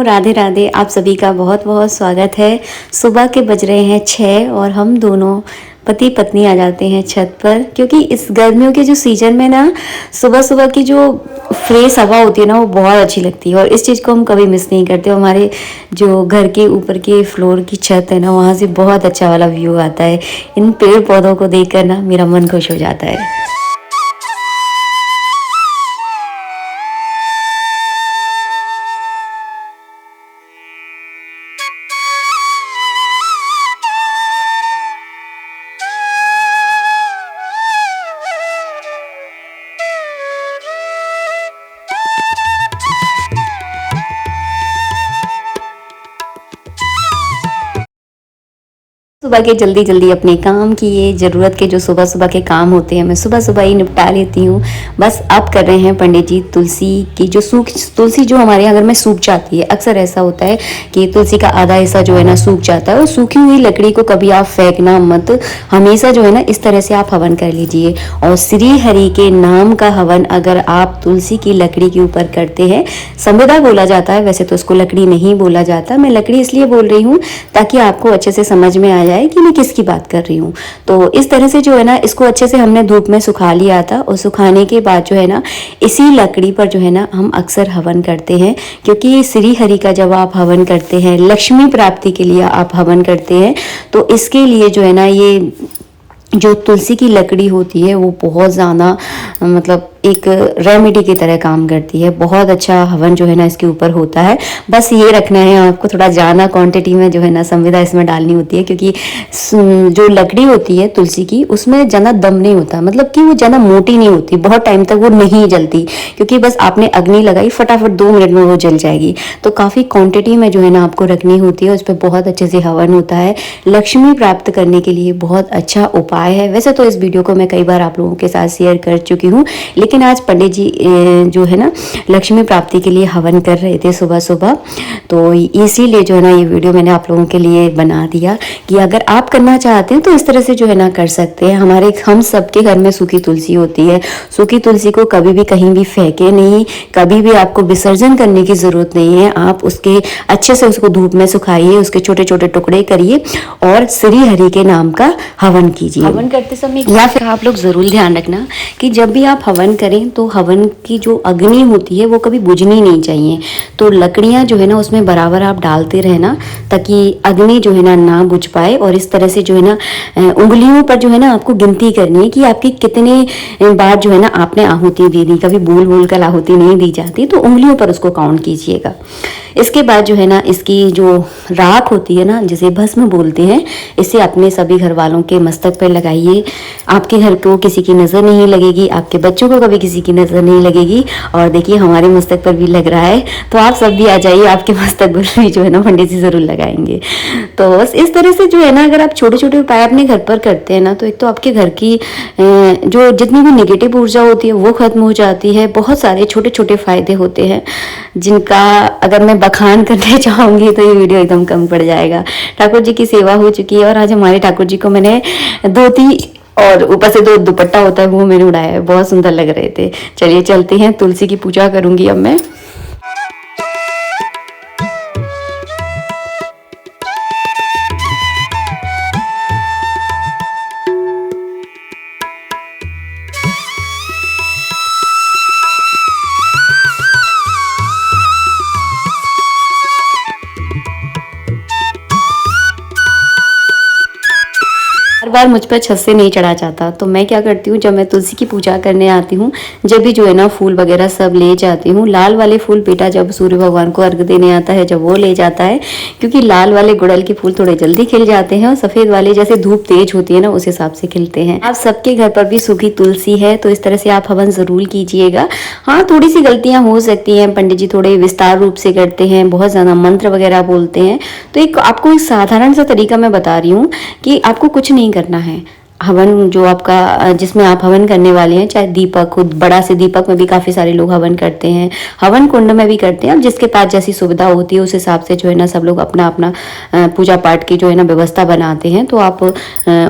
राधे राधे। आप सभी का बहुत बहुत स्वागत है। सुबह के बज रहे हैं 6 और हम दोनों पति पत्नी आ जाते हैं छत पर, क्योंकि इस गर्मियों के जो सीज़न में ना सुबह सुबह की जो फ्रेश हवा होती है ना वो बहुत अच्छी लगती है और इस चीज़ को हम कभी मिस नहीं करते। हमारे जो घर के ऊपर के फ्लोर की छत है ना, वहाँ से बहुत अच्छा वाला व्यू आता है। इन पेड़ पौधों को देखकर ना मेरा मन खुश हो जाता है। सुबह के जल्दी जल्दी अपने काम किए, ज़रूरत के जो सुबह सुबह के काम होते हैं मैं सुबह सुबह ही निपटा लेती हूँ। बस अब कर रहे हैं पंडित जी तुलसी की जो तुलसी जो हमारे यहाँ घर में सूख जाती है। अक्सर ऐसा होता है कि तुलसी का आधा हिस्सा जो है ना सूख जाता है और सूखी हुई लकड़ी को कभी आप फेंकना मत, हमेशा जो है ना इस तरह से आप हवन कर लीजिए। और श्री हरि के नाम का हवन अगर आप तुलसी की लकड़ी के ऊपर करते हैं, संविदा बोला जाता है, वैसे तो उसको लकड़ी नहीं बोला जाता, मैं लकड़ी इसलिए बोल रही हूँ ताकि आपको अच्छे से समझ में आ जाए कि मैं किसकी बात कर रही हूँ। तो इस तरह से जो है ना इसको अच्छे से हमने धूप में सुखा लिया था और सुखाने के बाद जो है ना इसी लकड़ी पर जो है ना हम अक्सर हवन करते हैं, क्योंकि श्री हरि का जब आप हवन करते हैं, लक्ष्मी प्राप्ति के लिए आप हवन करते हैं, तो इसके लिए जो है ना ये जो तुलसी की लकड़ी होती है वो बहुत ज़्यादा मतलब एक रेमेडी की तरह काम करती है। बहुत अच्छा हवन जो है ना इसके ऊपर होता है। बस ये रखना है आपको, थोड़ा ज़्यादा क्वांटिटी में जो है ना संविदा इसमें डालनी होती है, क्योंकि जो लकड़ी होती है तुलसी की उसमें ज़्यादा दम नहीं होता, मतलब कि वो ज़्यादा मोटी नहीं होती, बहुत टाइम तक वो नहीं जलती, क्योंकि बस आपने अग्नि लगाई फटाफट 2 मिनट में वो जल जाएगी। तो काफ़ी क्वान्टिटी में जो है ना आपको रखनी होती है, उस पर बहुत अच्छे से हवन होता है। लक्ष्मी प्राप्त करने के लिए बहुत अच्छा उपाय है। वैसे तो इस वीडियो को मैं कई बार आप लोगों के साथ शेयर कर चुकी हूँ, लेकिन आज पंडित जी जो है ना लक्ष्मी प्राप्ति के लिए हवन कर रहे थे सुबह सुबह, तो इसीलिए जो है ना ये वीडियो मैंने आप लोगों के लिए बना दिया कि अगर आप करना चाहते हैं तो इस तरह से जो है ना कर सकते हैं। हम सबके घर में सूखी तुलसी होती है। सूखी तुलसी को कभी भी कहीं भी फेंके नहीं, कभी भी आपको विसर्जन करने की ज़रूरत नहीं है। आप उसके अच्छे से उसको धूप में सुखाइए, उसके छोटे छोटे टुकड़े करिए और श्री हरि के नाम का हवन कीजिए। हवन करते समय या फिर आप लोग ज़रूर ध्यान रखना कि जब भी आप हवन करें तो हवन की जो अग्नि होती है वो कभी बुझनी नहीं चाहिए। तो लकड़ियाँ जो है ना उसमें बराबर आप डालते रहना ताकि अग्नि जो है ना बुझ पाए। और इस तरह से जो है ना उंगलियों पर जो है ना आपको गिनती करनी है कि आपकी कितने बार जो है ना आपने आहुति दे दी। कभी बोल बोल कर आहुति नहीं दी जाती, तो उंगलियों पर उसको काउंट कीजिएगा। इसके बाद जो है ना इसकी जो राख होती है ना, जिसे भस्म बोलते हैं, इसे अपने सभी घर वालों के मस्तक पर लगाइए। आपके घर को किसी की नज़र नहीं लगेगी, आपके बच्चों को कभी किसी की नज़र नहीं लगेगी। और देखिए हमारे मस्तक पर भी लग रहा है, तो आप सब भी आ जाइए, आपके मस्तक पर भी जो है ना पंडित जी ज़रूर लगाएंगे। तो बस इस तरह से जो है ना अगर आप छोटे छोटे उपाय अपने घर पर करते हैं ना, तो एक तो आपके घर की जो जितनी भी नेगेटिव ऊर्जा होती है वो खत्म हो जाती है। बहुत सारे छोटे छोटे फायदे होते हैं जिनका अगर मैं बखान करने चाहूँगी तो ये वीडियो एकदम कम पड़ जाएगा। ठाकुर जी की सेवा हो चुकी है और आज हमारे ठाकुर जी को मैंने धोती और ऊपर से 2 दुपट्टा होता है वो मैंने उड़ाया है, बहुत सुंदर लग रहे थे। चलिए चलते हैं, तुलसी की पूजा करूँगी अब मैं। हर बार मुझ पर छत से नहीं चढ़ा जाता, तो मैं क्या करती हूँ जब मैं तुलसी की पूजा करने आती हूँ, जब भी जो है ना फूल वगैरह सब ले जाती हूँ। लाल वाले फूल बेटा जब सूर्य भगवान को अर्घ देने आता है जब वो ले जाता है, क्योंकि लाल वाले गुड़हल के फूल थोड़े जल्दी खिल जाते हैं और सफ़ेद वाले जैसे धूप तेज होती है ना उस हिसाब से खिलते हैं। आप सबके घर पर भी सूखी तुलसी है तो इस तरह से आप हवन ज़रूर कीजिएगा। हाँ, थोड़ी सी गलतियाँ हो सकती हैं, पंडित जी थोड़े विस्तार रूप से करते हैं, बहुत ज़्यादा मंत्र वगैरह बोलते हैं। तो एक आपको एक साधारण सा तरीका मैं बता रही हूँ कि आपको कुछ नहीं करना है। हवन जो आपका जिसमें आप हवन करने वाले हैं, चाहे दीपक हो, बड़ा से दीपक में भी काफ़ी सारे लोग हवन करते हैं, हवन कुंड में भी करते हैं। अब जिसके पास जैसी सुविधा होती है उस हिसाब से जो है ना सब लोग अपना अपना पूजा पाठ की जो है ना व्यवस्था बनाते हैं। तो आप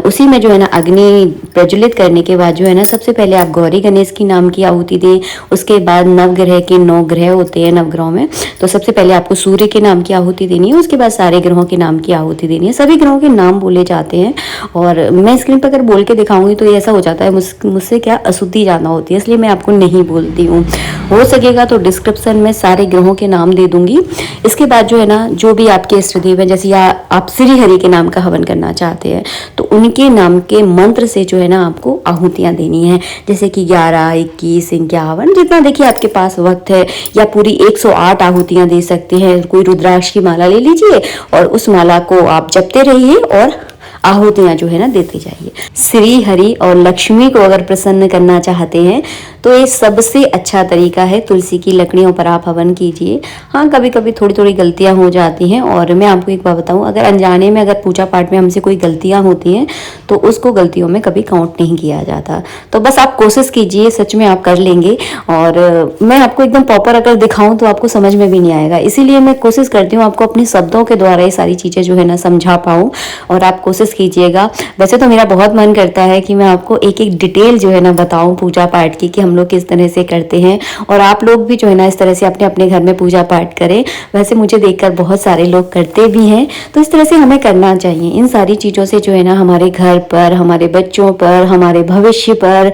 उसी में जो है ना अग्नि प्रज्वलित करने के बाद जो है ना सबसे पहले आप गौरी गणेश की नाम की आहुति दें। उसके बाद नवग्रह के 9 ग्रह होते हैं नवग्रहों में, तो सबसे पहले आपको सूर्य के नाम की आहुति देनी है। उसके बाद सारे ग्रहों के नाम की आहुति देनी है। सभी ग्रहों के नाम बोले जाते हैं और मैं स्क्रीन पर बोल के दिखाऊंगी तो ऐसा हो जाता है मुझसे क्या अशुद्धि ज़्यादा होती है, इसलिए मैं आपको नहीं बोलती हूँ। हो सकेगा तो डिस्क्रिप्शन में सारे ग्रहों के नाम दे दूंगी। इसके बाद जो है ना जो भी आपके इष्ट देव है, जैसे आप श्री हरि के नाम का हवन करना चाहते हैं तो उनके नाम के मंत्र से जो है ना आपको आहुतियाँ देनी है, जैसे कि 11, 21, 51, जितना देखिए आपके पास वक्त है, या पूरी 108 आहुतियाँ दे सकते हैं। कोई रुद्राक्ष की माला ले लीजिए और उस माला को आप जपते रहिए और आहुतियाँ जो है ना देते जाइए। श्री हरि और लक्ष्मी को अगर प्रसन्न करना चाहते हैं तो ये सबसे अच्छा तरीका है, तुलसी की लकड़ियों पर आप हवन कीजिए। हाँ, कभी कभी थोड़ी थोड़ी गलतियां हो जाती हैं और मैं आपको एक बात बताऊं, अगर अनजाने में अगर पूजा पाठ में हमसे कोई गलतियां होती हैं तो उसको गलतियों में कभी काउंट नहीं किया जाता। तो बस आप कोशिश कीजिए, सच में आप कर लेंगे। और मैं आपको एकदम प्रॉपर अगर दिखाऊं तो आपको समझ में भी नहीं आएगा, इसीलिए मैं कोशिश करती हूँ आपको अपने शब्दों के द्वारा ये सारी चीज़ें जो है ना समझा पाऊँ और आप कोशिश कीजिएगा। वैसे तो मेरा बहुत मन करता है कि मैं आपको एक एक डिटेल जो है ना बताऊँ पूजा पाठ की, कि हम लोग किस तरह से करते हैं और आप लोग भी जो है ना इस तरह से अपने अपने घर में पूजा पाठ करें। वैसे मुझे देखकर बहुत सारे लोग करते भी हैं, तो इस तरह से हमें करना चाहिए। इन सारी चीज़ों से जो है ना हमारे घर पर, हमारे बच्चों पर, हमारे भविष्य पर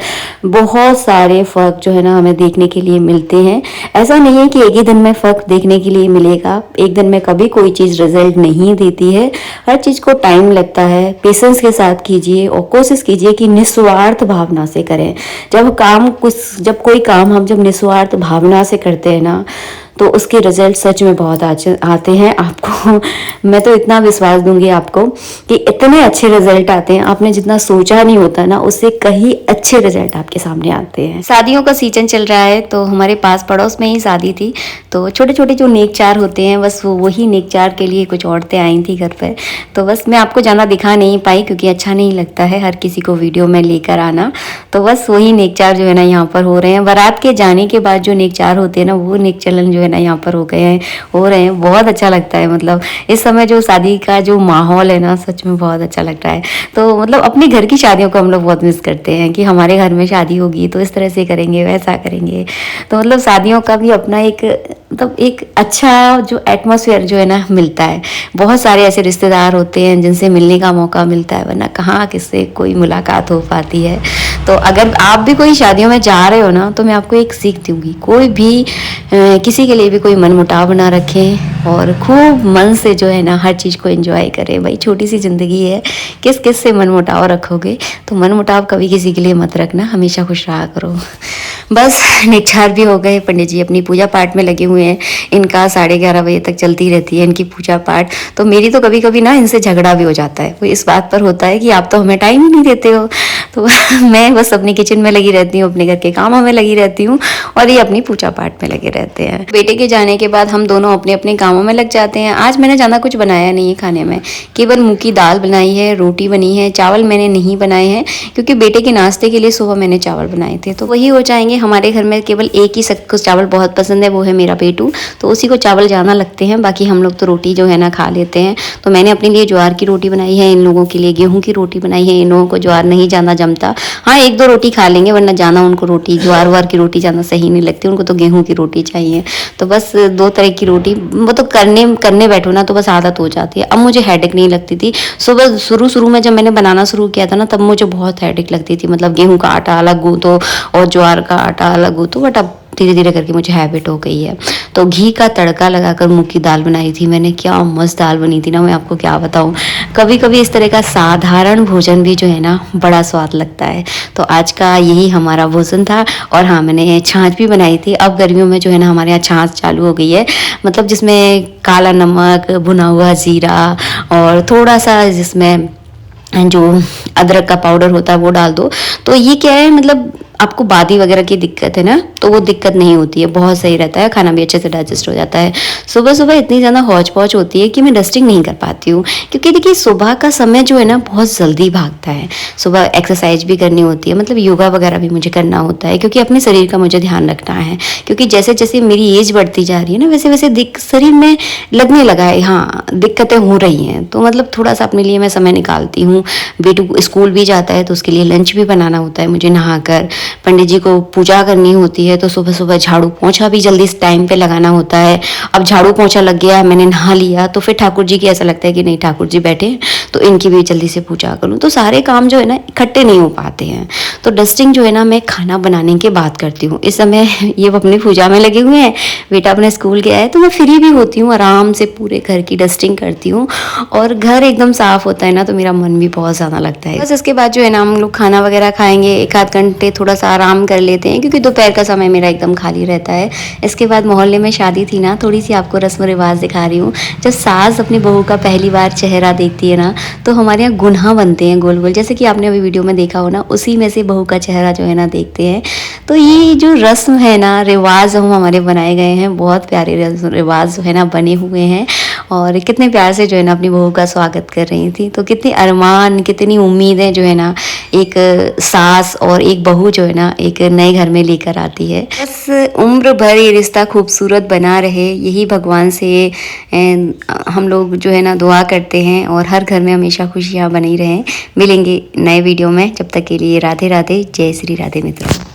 बहुत सारे फ़र्क जो है ना हमें देखने के लिए मिलते हैं। ऐसा नहीं है कि एक ही दिन में फ़र्क देखने के लिए मिलेगा, एक दिन में कभी कोई चीज़ रिजल्ट नहीं देती है। हर चीज़ को टाइम लगता है, पेशेंस के साथ कीजिए और कोशिश कीजिए कि निस्वार्थ भावना से करें। जब कोई काम हम जब निस्वार्थ भावना से करते हैं ना तो उसके रिजल्ट सच में बहुत आते हैं। आपको मैं तो इतना विश्वास दूंगी आपको कि इतने अच्छे रिजल्ट आते हैं, आपने जितना सोचा नहीं होता ना उससे कहीं अच्छे रिजल्ट आपके सामने आते हैं। शादियों का सीजन चल रहा है तो हमारे पास पड़ोस में ही शादी थी, तो छोटे छोटे जो नेकचार होते हैं बस वही नेकचार के लिए कुछ औरतें आई थी घर पर। तो बस मैं आपको ज़्यादा दिखा नहीं पाई क्योंकि अच्छा नहीं लगता है हर किसी को वीडियो में लेकर आना। तो बस वही नेकचार जो है ना यहाँ पर हो रहे हैं। बारात के जाने के बाद जो नेकचार होते हैं ना वो नेक चलन जो है ना यहाँ पर हो रहे हैं। बहुत अच्छा लगता है, मतलब इस समय जो शादी का जो माहौल है ना सच में बहुत अच्छा लग रहा है। तो मतलब अपने घर की शादियों को हम लोग बहुत मिस करते हैं कि हमारे घर में शादी होगी तो इस तरह से करेंगे, वैसा करेंगे। तो मतलब शादियों का भी अपना एक अच्छा जो एटमॉस्फेयर जो है ना मिलता है। बहुत सारे ऐसे रिश्तेदार होते हैं जिनसे मिलने का मौका मिलता है, वरना कहाँ किससे कोई मुलाकात हो पाती है। तो अगर आप भी कोई शादियों में जा रहे हो ना तो मैं आपको एक सीख दूंगी, कोई भी किसी के लिए भी कोई मनमुटाव ना रखें और खूब मन से जो है ना हर चीज़ को एंजॉय करें। भाई छोटी सी ज़िंदगी है, किस किस से मनमुटाव रखोगे, तो मनमुटाव कभी किसी के लिए मत रखना, हमेशा खुश रहा करो। बस निछार भी हो गए, पंडित जी अपनी पूजा पाठ में लगे हुए हैं। इनका 11:30 बजे तक चलती रहती है इनकी पूजा पाठ। तो मेरी तो कभी कभी ना इनसे झगड़ा भी हो जाता है, वो इस बात पर होता है कि आप तो हमें टाइम ही नहीं देते हो। तो मैं बस अपनी किचन में लगी रहती हूँ, अपने घर के कामों में लगी रहती हूँ और ये अपनी पूजा पाठ में लगे रहते हैं। बेटे के जाने के बाद हम दोनों अपने अपने कामों में लग जाते हैं। आज मैंने ज़्यादा कुछ बनाया नहीं है खाने में, केवल मूंग की दाल बनाई है, रोटी बनी है, चावल मैंने नहीं बनाए हैं क्योंकि बेटे के नाश्ते के लिए सुबह मैंने चावल बनाए थे, तो वही हो जाएंगे। हमारे घर में केवल एक ही सबको चावल बहुत पसंद है, वो है मेरा बेटू, तो उसी को चावल ज़्यादा लगते हैं। बाकी हम लोग तो रोटी जो है ना खा लेते हैं। तो मैंने अपने लिए ज्वार की रोटी बनाई है, इन लोगों के लिए गेहूं की रोटी बनाई है। इन लोगों को ज्वार नहीं ज़्यादा जमता, हाँ 1-2 रोटी खा लेंगे, वरना ज़्यादा उनको रोटी ज्वार की रोटी ज़्यादा सही नहीं लगती, उनको तो गेहूँ की रोटी चाहिए। तो बस 2 तरह की रोटी, वो तो करने बैठो ना तो बस आदत हो जाती है। अब मुझे हेडेक नहीं लगती थी। सुबह शुरू में जब मैंने बनाना शुरू किया था ना तब मुझे बहुत हेडेक लगती थी, मतलब गेहूं का आटा अलग गूंथो और ज्वार का आटा अलग गूंथो, बट अब धीरे धीरे करके मुझे हैबिट हो गई है। तो घी का तड़का लगाकर मूंग की दाल बनाई थी मैंने, क्या मस्त दाल बनी थी ना, मैं आपको क्या बताऊं। कभी कभी इस तरह का साधारण भोजन भी जो है ना बड़ा स्वाद लगता है। तो आज का यही हमारा भोजन था। और हाँ, मैंने छाछ भी बनाई थी। अब गर्मियों में जो है ना हमारे यहाँ छाछ चालू हो गई है, मतलब जिसमें काला नमक, भुना हुआ जीरा और थोड़ा सा जिसमें जो अदरक का पाउडर होता है वो डाल दो। तो ये क्या है, मतलब आपको बादी वगैरह की दिक्कत है ना, तो वो दिक्कत नहीं होती है, बहुत सही रहता है, खाना भी अच्छे से डाइजेस्ट हो जाता है। सुबह सुबह इतनी ज़्यादा हौच पौच होती है कि मैं डस्टिंग नहीं कर पाती हूँ, क्योंकि देखिए सुबह का समय जो है ना बहुत जल्दी भागता है। सुबह एक्सरसाइज भी करनी होती है, मतलब योगा वगैरह भी मुझे करना होता है, क्योंकि अपने शरीर का मुझे ध्यान रखना है। क्योंकि जैसे जैसे मेरी एज बढ़ती जा रही है ना, वैसे वैसे शरीर में लगने लगा है, हाँ दिक्कतें हो रही हैं, तो मतलब थोड़ा सा अपने लिए मैं समय निकालती हूँ। बेटू स्कूल भी जाता है तो उसके लिए लंच भी बनाना होता है मुझे नहाकर, पंडित जी को पूजा करनी होती है, तो सुबह सुबह झाड़ू पोंछा भी जल्दी टाइम पे लगाना होता है। अब झाड़ू पोंछा लग गया, मैंने नहा लिया, तो फिर ठाकुर जी की ऐसा लगता है कि नहीं ठाकुर जी बैठे हैं, तो इनकी भी जल्दी से पूजा करूँ। तो सारे काम जो है ना इकट्ठे नहीं हो पाते हैं। तो डस्टिंग जो है ना मैं खाना बनाने के बाद करती हूँ। इस समय ये अपनी पूजा में लगे हुए हैं, बेटा अपने स्कूल गया है, तो मैं फ्री भी होती हूँ, आराम से पूरे घर की डस्टिंग करती हूँ, और घर एकदम साफ होता है ना, तो मेरा मन भी बहुत ज़्यादा लगता है। बस इसके बाद जो है ना हम लोग खाना वगैरह खाएंगे, एक आध घंटे थोड़ा सा आराम कर लेते हैं, क्योंकि दोपहर का समय मेरा एकदम खाली रहता है। इसके बाद मोहल्ले में शादी थी ना, थोड़ी सी आपको रस्म रिवाज दिखा रही हूँ। जब सास अपनी बहू का पहली बार चेहरा देखती है ना, तो हमारे यहाँ गुन्हा बनते हैं गोल गोल, जैसे कि आपने अभी वीडियो में देखा हो ना, उसी में से बहू का चेहरा जो है ना देखते हैं। तो ये जो रस्म है ना, रिवाज हम हमारे बनाए गए हैं, बहुत प्यारे रिवाज जो है ना बने हुए हैं, और कितने प्यार से जो है ना अपनी बहू का स्वागत कर रही थी। तो कितने अरमान, कितनी उम्मीदें जो है ना एक सास और एक बहू जो है ना एक नए घर में लेकर आती है। बस उम्र भर ये रिश्ता खूबसूरत बना रहे, यही भगवान से हम लोग जो है ना दुआ करते हैं, और हर घर में हमेशा खुशियाँ बनी रहें। मिलेंगे नए वीडियो में, जब तक के लिए राधे राधे, जय श्री राधे मित्रों।